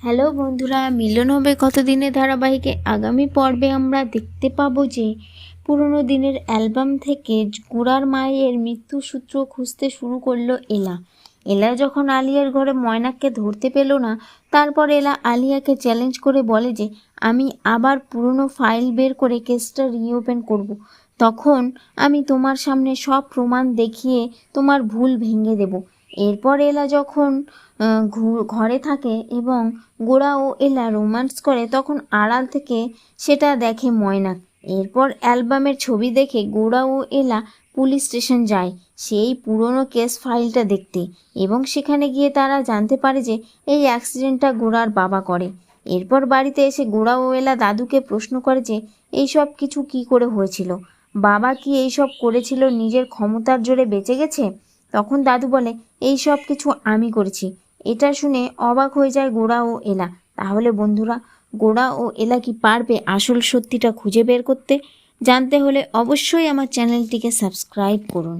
Hello বন্ধুরা, মিলন হবে কতদিনের ধারাবাহিকে আগামী পর্বে আমরা দেখতে পাবো যে পুরনো দিনের অ্যালবাম থেকে গোড়ার মায়ের মৃত্যুসূত্র খুঁজতে শুরু করলো এলা। এলা যখন আলিয়ার ঘরে ময়নাককে ধরতে পেল না, তারপর এলা আলিয়াকে চ্যালেঞ্জ করে বলে যে আমি আবার পুরনো ফাইল বের করে কেসটা রিওপেন করব। তখন আমি তোমার সামনে সব প্রমাণ দেখিয়ে তোমার ভুল ভেঙে দেব। এরপর এলা যখন ঘরে থাকে এবং গোরা ও এলা রোম্যান্স করে, তখন আড়াল থেকে সেটা দেখে ময়নাক। এরপর অ্যালবামের ছবি দেখে গোরা ও এলা পুলিশ স্টেশন যায় সেই পুরনো কেস ফাইলটা দেখতে, এবং সেখানে গিয়ে তারা জানতে পারে যে এই অ্যাক্সিডেন্টটা গোরার বাবা করে। এরপর বাড়িতে এসে গোরা ও এলা দাদুকে প্রশ্ন করে যে এই সব কিছু কী করে হয়েছিল, বাবা কি এই সব করেছিল নিজের ক্ষমতার জোরে বেঁচে গেছে? তখন দাদু বলে এই সব কিছু আমি করেছি। এটা শুনে অবাক হয়ে যায় গোরা ও এলা। তাহলে বন্ধুরা, গোরা ও এলা কি পারবে আসল সত্যিটা খুঁজে বের করতে? জানতে হলে অবশ্যই আমার চ্যানেলটিকে সাবস্ক্রাইব করুন।